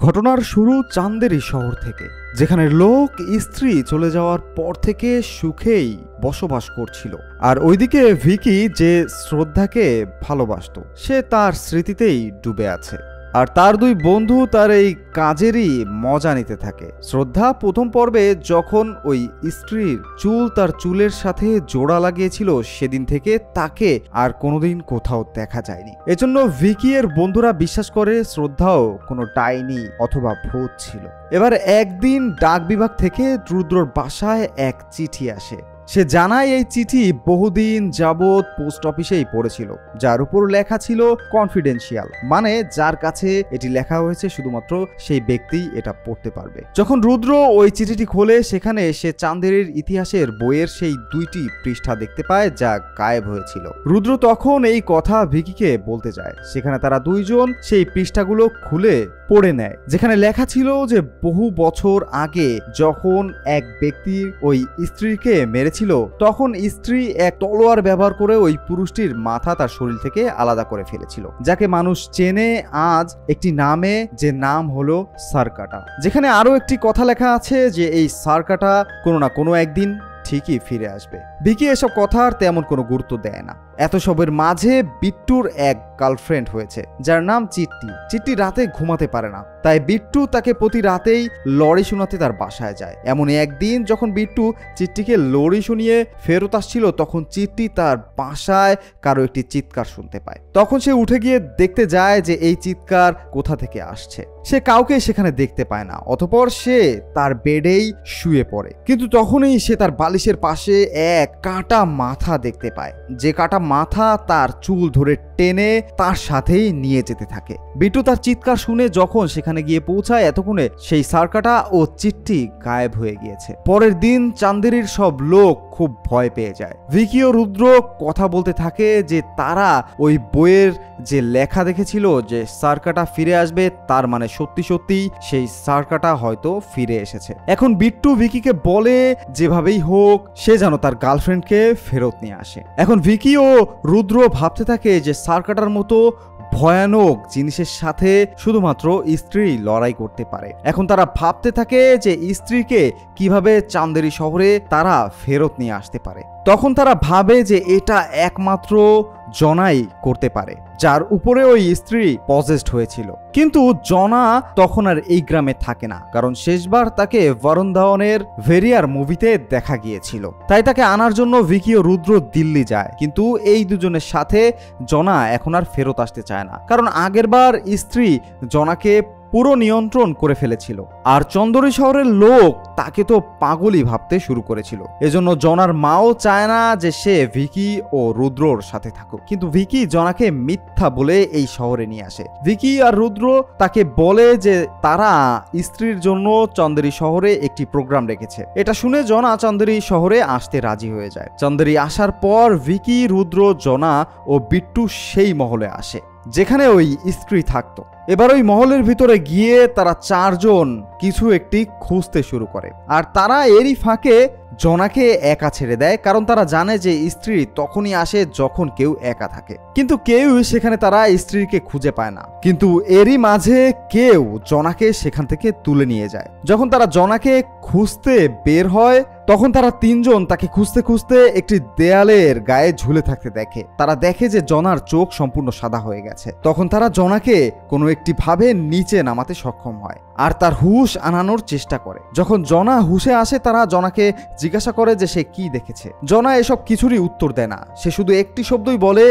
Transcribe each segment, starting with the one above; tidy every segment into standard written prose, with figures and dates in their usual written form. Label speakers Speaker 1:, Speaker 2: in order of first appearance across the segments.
Speaker 1: ঘটনার শুরু চান্দেরি শহর থেকে, যেখানে লোক স্ত্রী চলে যাওয়ার পর থেকে সুখেই বসবাস করছিল। আর ওইদিকে ভিকি, যে শ্রদ্ধাকে ভালোবাসত, সে তার স্মৃতিতেই ডুবে আছে। আর তার দুই বন্ধু তার এই কাজেরই মজা নিতে থাকে। শ্রদ্ধা প্রথম পর্বে যখন ওই স্ত্রীর চুল তার চুলের সাথে জোড়া লাগিয়েছিল, সেদিন থেকে তাকে আর কোনোদিন কোথাও দেখা যায়নি। এজন্য ভিকি এর বন্ধুরা বিশ্বাস করে শ্রদ্ধাও কোনো ডাইনি অথবা ভূত ছিল। এবার একদিন ডাক বিভাগ থেকে রুদ্রর বাসায় এক চিঠি আসে। সে জানায় এই চিঠি বহুদিন যাবৎ পোস্ট অফিসেই পড়েছিল, যার উপর লেখা ছিল কনফিডেন্সিয়াল, মানে যার কাছে এটি লেখা হয়েছে শুধুমাত্র সেই ব্যক্তি এটা পড়তে পারবে। যখন রুদ্র ওই চিঠিটি খোলে, সেখানে সে চান্দেরির ইতিহাসের বইয়ের সেই 2টি পৃষ্ঠা দেখতে পায় যা গায়েব হয়েছিল। রুদ্র তখন এই কথা ভিকিকে বলতে যায়। সেখানে তারা দুইজন সেই পৃষ্ঠাগুলো খুলে পড়ে নেয়, যেখানে লেখা ছিল যে বহু বছর আগে যখন এক ব্যক্তি ওই স্ত্রীকে মেরেছিল, তখন স্ত্রী এক তলোয়ার ব্যবহার করে ওই পুরুষটির মাথা তার শরীর থেকে আলাদা করে ফেলেছিল, যাকে মানুষ চেনে আজ একটি নামে, যে নাম হলো সারকাটা। যেখানে আরো একটি কথা লেখা আছে যে এই সারকাটা কোনো না কোনো একদিন ঠিকই ফিরে আসবে। ভিকি এসব কথার তেমন কোনো গুরুত্ব দেয় না। এত সবের মাঝে বিট্টুর এক গার্লফ্রেন্ড হয়েছে, যার নাম চিট্টি। চিট্টি রাতে ঘুমাতে পারে না, তাই বিট্টু তাকে প্রতি রাতেই লড়ি শোনাতে তার বাসায় যায়। এমনই একদিন যখন বিট্টু চিট্টিকে লড়ি শুনিয়ে ফেরত আসছিল, তখন চিট্টি তার বাসায় কারো একটি চিৎকার শুনতে পায়। তখন সে উঠে গিয়ে দেখতে যায় যে এই চিৎকার কোথা থেকে আসছে। সে কাউকে সেখানে দেখতে পায় না। অতঃপর সে তার বেডেই শুয়ে পড়ে, কিন্তু তখনই সে তার বালিশের পাশে এক কাটা মাথা দেখতে পায়, যে কাটা মাথা তার চুল ধরে টেনে তার সাথেই নিয়ে যেতে থাকে। বিট্টু তার চিৎকার শুনে যখন সেখানে গিয়ে পৌঁছায়, এতক্ষণে সেই সারকাটা ও চিট্টি গায়েব হয়ে গিয়েছে। পরের দিন চান্দেরির সব লোক খুব ভয় পেয়ে যায়। ভিকি ও রুদ্র কথা বলতে থাকে যে তারা ওই বইয়ের যে লেখা দেখেছিল যে সারকাটা ফিরে আসবে, তার মানে সত্যি সত্যি সেই সারকাটা হয়তো ফিরে এসেছে। এখন বিট্টু ভিকিকে বলে যেভাবেই হোক সে যেন তার গার্লফ্রেন্ডকে ফেরত নিয়ে আসে। এখন ভিকি ও রুদ্র ভাবতে থাকে যে সারকাটার মতো ভয়ানক জিনিসের সাথে শুধুমাত্র স্ত্রী লড়াই করতে পারে। এখন তারা ভাবতে থাকে যে স্ত্রীকে কিভাবে চান্দেরি শহরে তারা ফেরত নিয়ে আসতে পারে। তখন তারা ভাবে যে এটা একমাত্র জনাই করতে পারে, যার উপরে ওই স্ত্রী পজেসড হয়েছিল। কিন্তু জনা তখন আর এই গ্রামে থাকে না, কারণ শেষবার তাকে বরুণ ধাওয়ানের ভেরিয়ার মুভিতে দেখা গিয়েছিল। তাই তাকে আনার জন্য ভিকি ও রুদ্র দিল্লি যায়, কিন্তু এই দুজনের সাথে জনা এখন আর ফেরত আসতে চায় না, কারণ আগেরবার স্ত্রী জনাকে পুরো নিয়ন্ত্রণ করে ফেলেছিল। আর চন্দরি শহরের লোক তাকে তো পাগলই ভাবতে শুরু করেছিল। এজন্য জনার মাও চায় না যে সে ভিকি ও রুদ্রর সাথে থাকুক, কিন্তু ভিকি জনাকে মিথ্যা বলে এই শহরে নিয়ে আসে। ভিকি আর রুদ্র তাকে বলে যে তারা স্ত্রীর জন্য চন্দেরি শহরে একটি প্রোগ্রাম রেখেছে। এটা শুনে জনা চন্দেরি শহরে আসতে রাজি হয়ে যায়। চন্দেরি আসার পর ভিকি, রুদ্র, জনা ও বিট্টু সেই মহলে আসে যেখানে ওই স্ত্রী থাকতো। এবার ওই মহলের ভিতরে গিয়ে তারা চারজন কিছু একটি খুঁজতে শুরু করে, আর তারা এরই ফাঁকে জনাকে একা ছেড়ে দেয়, কারণ তারা জানে যে স্ত্রী তখনই আসে যখন কেউ একা থাকে। কিন্তু কেউ সেখানে তারা স্ত্রীকে খুঁজে পায় না। কিন্তু এরই মাঝে কেউ জনাকে সেখান থেকে তুলে নিয়ে যায়। যখন তারা জনাকে খুঁজতে বের হয়, তখন তারা তিনজন তাকে খুঁজতে খুঁজতে একটি দেয়ালের গায়ে ঝুলে থাকতে দেখে। তারা দেখে যে জনার চোখ সম্পূর্ণ সাদা হয়ে গেছে। তখন তারা জনাকে কোনো একটি ভাবে নিচে নামাতে সক্ষম হয় আর তার হুশ আনানোর চেষ্টা করে। যখন জনা হুশে আসে, তারা জনাকে জিজ্ঞাসা করে যে সে কি দেখেছে। জনা এসব কিছুরই উত্তর দেয় না, সে শুধু একটি শব্দই বলে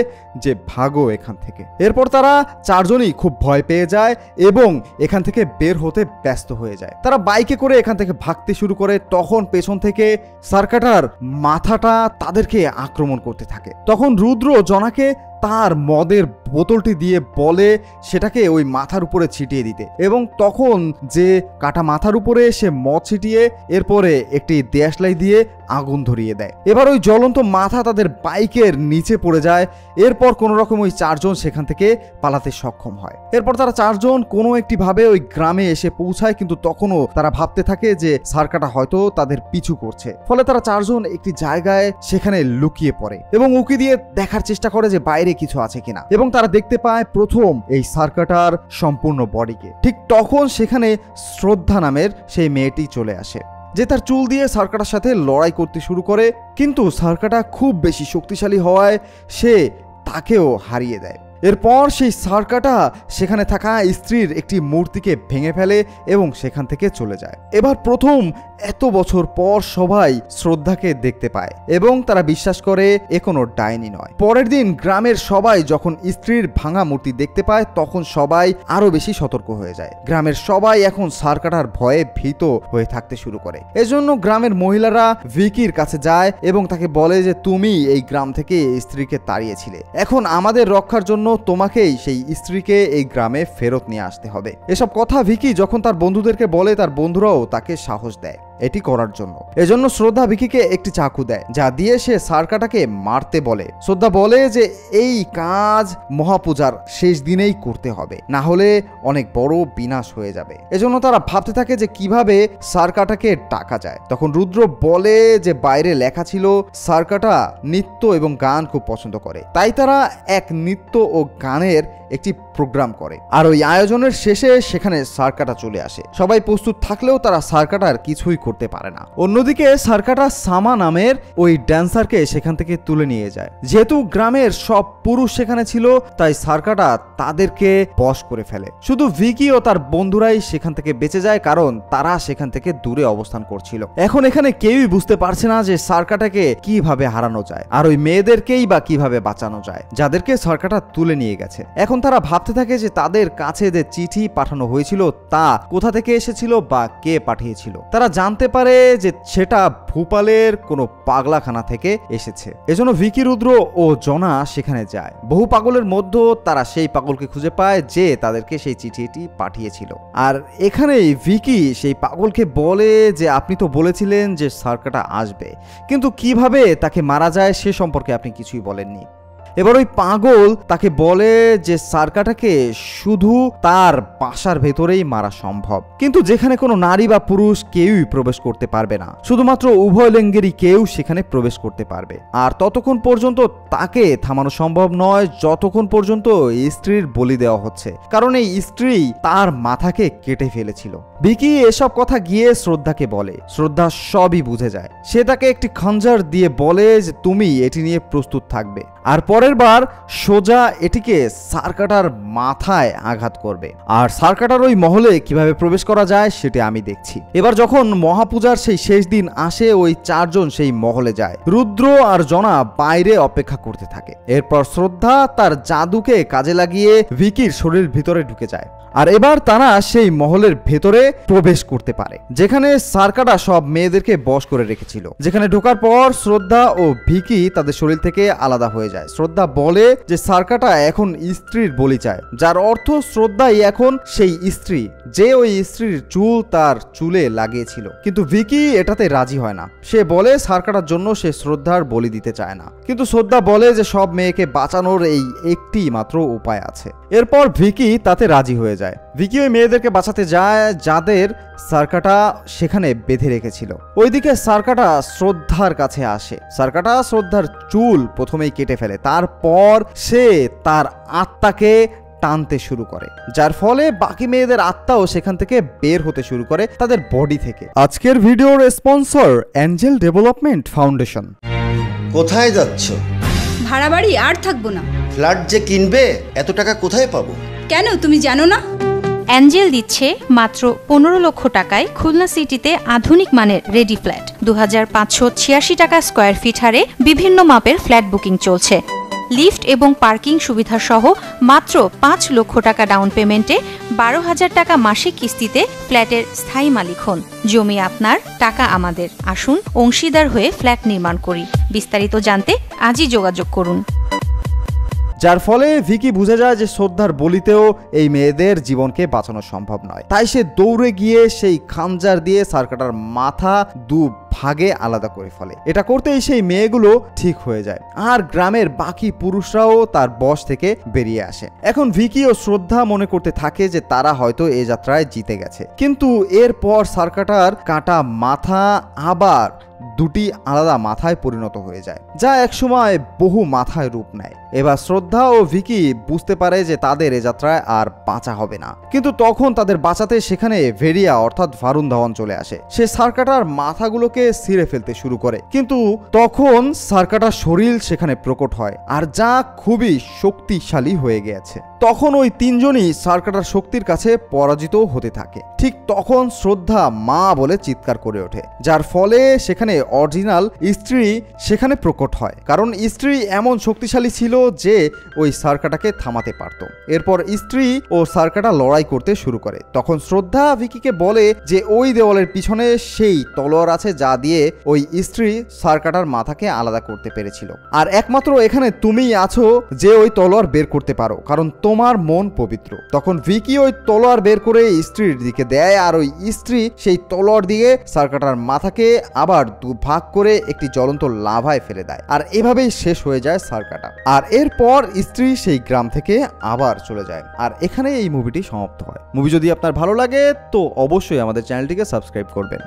Speaker 1: যে ভাগো এখান থেকে। এরপর তারা চারজনই খুব ভয় পেয়ে যায় এবং এখান থেকে বের হতে ব্যস্ত হয়ে যায়। তারা বাইকে করে এখান থেকে ভাগতে শুরু করে। তখন পেছন থেকে সারকাটার মাথাটা তাদেরকে আক্রমণ করতে থাকে। তখন রুদ্র জনাকে তার মদের বোতলটি দিয়ে বলে সেটাকে ওই মাথার উপরে ছিটিয়ে দিতে, এবং তখন যে কাটা মাথার উপরে সে মদ ছিটিয়ে এরপরে একটি দেশলাই দিয়ে আগুন ধরিয়ে দেয়। এবার ওই জ্বলন্ত মাথা তাদের বাইকের নিচে পড়ে যায়। এরপর কোনো রকম ওই চারজন সেখান থেকে পালাতে সক্ষম হয়। এরপর তারা চারজন কোনো একটি ভাবে ওই গ্রামে এসে পৌঁছায়, কিন্তু তখনও তারা ভাবতে থাকে যে সারকাটা হয়তো তাদের পিছু করছে। ফলে তারা চারজন একটি জায়গায় সেখানে লুকিয়ে পড়ে এবং উকি দিয়ে দেখার চেষ্টা করে যে বাইরে বাইরে কিছু আছে কিনা, এবং তারা দেখতে পায় প্রথম এই সার্কাটার সম্পূর্ণ বডিকে। ঠিক তখন সেখানে শ্রদ্ধা নামের সেই মেয়েটি চলে আসে, যে তার চুল দিয়ে সার্কাটার সাথে লড়াই করতে শুরু করে, কিন্তু সার্কাটা খুব বেশি শক্তিশালী হওয়ায় সে তাকেও হারিয়ে দেয়। এরপর সেই সার্কাটা সেখানে থাকা স্ত্রীর একটি মূর্তিকে ভেঙে ফেলে এবং সেখান থেকে চলে যায়। এবার প্রথম এত বছর পর সবাই শ্রদ্ধাকে দেখতে পায় এবং তারা বিশ্বাস করে এ কোনো ডাইনি নয়। পরের দিন গ্রামের সবাই যখন স্ত্রীর ভাঙা মূর্তি দেখতে পায় তখন সবাই আরো বেশি সতর্ক হয়ে যায়। গ্রামের সবাই এখন সার্কাটার ভয়ে ভীত হয়ে থাকতে শুরু করে। এজন্য গ্রামের মহিলারা ভিকির কাছে যায় এবং তাকে বলে যে তুমি এই গ্রাম থেকে স্ত্রীকে তাড়িয়েছিলে, এখন আমাদের রক্ষার জন্য তোমাকেই সেই স্ত্রীকে এই গ্রামে ফেরত নিয়ে আসতে হবে। এসব কথা ভিকি যখন তার বন্ধুদেরকে বলে, তার বন্ধুরাও তাকে সাহস দেয় এটি করার জন্য। এজন্য শ্রদ্ধা ভিকিকে একটি চাকু দেয়, যা দিয়ে সে সার্কাটাকে মারতে বলে। শ্রদ্ধা বলে যে এই কাজ মহাপূজার শেষ দিনেই করতে হবে, না হলে অনেক বড় বিনাশ হয়ে যাবে। এজন্য তারা ভাবতে থাকে যে কিভাবে সার্কাটাকে ডাকা যায়। তখন রুদ্র বলে যে বাইরে লেখা ছিল সার্কাটা নৃত্য এবং গান খুব পছন্দ করে, তাই তারা এক নৃত্য ও গানের একটি প্রোগ্রাম করে। আর ওই আয়োজনের শেষে সেখানে সার্কাটা চলে আসে। সবাই প্রস্তুত থাকলেও তারা সার্কাটার কিছুই করতে পারে না। অন্যদিকে সার্কাটা সামা নামের ওই ড্যান্সারকে সেখান থেকে তুলে নিয়ে যায়। যেহেতু গ্রামের সব পুরুষ সেখানে ছিল, তাই সার্কাটা তাদেরকে বশ করে ফেলে। শুধু ভিকি ও তার বন্ধুরাই সেখান থেকে বেঁচে যায়, কারণ তারা সেখান থেকে দূরে অবস্থান করছিল। এখন এখানে কেউই বুঝতে পারছে না যে সার্কাটাকে কিভাবে হারানো যায়, আর ওই মেয়েদেরকেই বা কিভাবে বাঁচানো যায় যাদেরকে সার্কাটা তুলে নিয়ে গেছে। এখন তারা ভাবতে থাকে যে তাদের কাছে যে চিঠি পাঠানো হয়েছিল তা কোথা থেকে এসেছিল বা কে পাঠিয়েছিল। তারা জানতে পারে যে সেটা ভূপালের কোনো পাগলাখানা থেকে এসেছে। এজন্য ভিকি, রুদ্র ও জনা সেখানে যায়। বহু পাগলের মধ্যে তারা সেই পাগলকে খুঁজে পায় যে তাদেরকে সেই চিঠিটি পাঠিয়েছিল। আর এখানেই ভিকি সেই পাগলকে বলে যে আপনি তো বলেছিলেন যে সার্কাটা আসবে, কিন্তু কিভাবে তাকে মারা যায় সে সম্পর্কে আপনি কিছুই বলেননি। এবার ওই পাগল তাকে বলে যে সার্কাটাকে শুধু তার বাসার ভেতরেই মারা সম্ভব, কিন্তু যেখানে কোনো নারী বা পুরুষ কেউই প্রবেশ করতে পারবে না, শুধুমাত্র উভয় লিঙ্গেরই কেউ সেখানে প্রবেশ করতে পারবে। আর ততক্ষণ পর্যন্ত তাকে থামানো সম্ভব নয় যতক্ষণ পর্যন্ত স্ত্রীর বলি দেওয়া হচ্ছে, কারণ এই স্ত্রী তার মাথাকে কেটে ফেলেছিল। ভিকি এসব কথা গিয়ে শ্রদ্ধাকে বলে। শ্রদ্ধা সবই বুঝে যায়। সে তাকে একটি খঞ্জার দিয়ে বলে যে তুমি এটি নিয়ে প্রস্তুত থাকবে, আর পরের বার সোজা এটিকে সার্কাটার মাথায় আঘাত করবে। আর সার্কাটার ওই মহলে কিভাবে প্রবেশ করা যায় সেটি আমি দেখছি। এবার যখন মহাপূজার সেই শেষ দিন আসে, ওই চারজন সেই মহলে যায়। রুদ্র আর জনা বাইরে অপেক্ষা করতে থাকে। এরপর শ্রদ্ধা তার জাদুকে কাজে লাগিয়ে ভিকির শরীর ভিতরে ঢুকে যায়, আর এবার তারা সেই মহলের ভেতরে প্রবেশ করতে পারে যেখানে সার্কাটা সব মেয়েদেরকে বশ করে রেখেছিল। যেখানে ঢোকার পর শ্রদ্ধা ও ভিকি তাদের শরীর থেকে আলাদা হয়ে যায়। শ্রদ্ধা বলে যে সার্কাটা এখন স্ত্রীর বলি চায়, যার অর্থ শ্রদ্ধাই এখন সেই স্ত্রী যে ওই স্ত্রীর চুল তার চুলে লাগিয়েছিল। কিন্তু ভিকি এটাতে রাজি হয় না। সে বলে সার্কাটার জন্য সে শ্রদ্ধার বলি দিতে চায় না, কিন্তু শ্রদ্ধা বলে যে সব মেয়েকে বাঁচানোর এই একটি মাত্র উপায় আছে। এরপর ভিকি তাতে রাজি হয়ে যায়। ভিকি ওই মেয়েদেরকে বাঁচাতে যায় যাদের সার্কাটা সেখানে বেঁধে রেখেছিল। ওইদিকে সার্কাটা শ্রদ্ধার কাছে আসে। সার্কাটা শ্রদ্ধার চুল প্রথমেই কেটে ফেলে, তারপর সে তার আত্মাকে টানতে শুরু করে, যার ফলে বাকি মেয়েদের আত্মাও সেখান থেকে বের হতে শুরু করে তাদের বডি থেকে। আজকের ভিডিওর স্পন্সর অ্যাঞ্জেল ডেভেলপমেন্ট ফাউন্ডেশন।
Speaker 2: কোথায় যাচ্ছ?
Speaker 3: ভাড়া বাড়ি আর থাকবো না।
Speaker 2: ফ্ল্যাট যে কিনবে এত টাকা কোথায় পাবো?
Speaker 3: কেন, তুমি জানো না?
Speaker 4: অ্যাঞ্জেল দিচ্ছে মাত্র 15 লক্ষ টাকায় খুলনা সিটিতে আধুনিক মানের রেডি ফ্ল্যাট। 2586 টাকা স্কয়ার ফিট হারে বিভিন্ন মাপের ফ্ল্যাট বুকিং চলছে। লিফট এবং পার্কিং সুবিধা সহ মাত্র 5 লক্ষ টাকা ডাউন পেমেন্টে 12,000 টাকা মাসিক কিস্তিতে ফ্ল্যাটের স্থায়ী মালিক হন। জমি আপনার, টাকা আমাদের। আসুন অংশীদার হয়ে ফ্ল্যাট নির্মাণ করি। বিস্তারিত জানতে আজই যোগাযোগ করুন।
Speaker 1: যার ফলে ভিকি বুঝে যায় যে শ্রদ্ধার বলিতেও এই মেয়েদের জীবনকে বাঁচানো সম্ভব নয়। তাই সে দৌড়ে গিয়ে সেই খাঞ্জার দিয়ে সার্কাটার মাথা দু ভাগে আলাদা করে ফেলে। এটা করতেই সেই মেয়েগুলো ঠিক হয়ে যায়, আর গ্রামের বাকি পুরুষরাও তার বশ থেকে বেরিয়ে আসে। এখন ভিকি ও শ্রদ্ধা মনে করতে থাকে যে তারা হয়তো এই যাত্রায় জিতে গেছে, কিন্তু এরপর সার্কাটার কাটা মাথা আবার দুটি আলাদা মাথায় পরিণত হয়ে যায়, যা একসময় বহু মাথায় রূপ নেয়। এবার শ্রদ্ধা ও ভিকি বুঝতে পারে যে তাদের এ যাত্রায় আর বাঁচা হবে না, কিন্তু তখন তাদের বাঁচাতে সেখানে ভেরিয়া অর্থাৎ ভারুন ধাওয়ান চলে আসে। সে সার্কাটার মাথাগুলোকে ছিঁড়ে ফেলতে শুরু করে, কিন্তু তখন সার্কাটার শরীর সেখানে প্রকট হয়, আর যা খুবই শক্তিশালী হয়ে গিয়েছে। তখন ওই তিনজনই সার্কাটার শক্তির কাছে পরাজিত হতে থাকে। ঠিক তখন শ্রদ্ধা মা বলে চিৎকার করে ওঠে, যার ফলে সেখানে অরিজিনাল স্ত্রী সেখানে প্রকট হয়, কারণ স্ত্রী এমন শক্তিশালী ছিল যে ওই সার্কাটাকে থামাতে পারত। এরপর স্ত্রী ও সার্কাটা লড়াই করতে শুরু করে। তখন শ্রদ্ধা ভিকিকে বলে যে ওই দেওয়ালের পিছনে সেই তলোয়ার আছে যা দিয়ে ওই স্ত্রী সার্কাটার মাথাকে আলাদা করতে পেরেছিল, আর একমাত্র এখানে তুমিই আছো যে ওই তলোয়ার বের করতে পারো, কারণ তোমার মন পবিত্র। তখন ভিকি ওই তলোয়ার বের করে স্ত্রীর দিকে দেয়, আর ওই স্ত্রী সেই তলোয়ার দিয়ে সার্কাটার মাথাকে আবার দুভাগ করে একটি জ্বলন্ত লাভায় ফেলে দেয়, আর এভাবেই শেষ হয়ে যায় সার্কাটা। আর এরপর স্ত্রী সেই গ্রাম থেকে আবার চলে যায়। আর এখানে এই মুভিটি সমাপ্ত হয়। মুভি যদি আপনার ভালো লাগে তো অবশ্যই আমাদের চ্যানেলটিকে সাবস্ক্রাইব করবেন।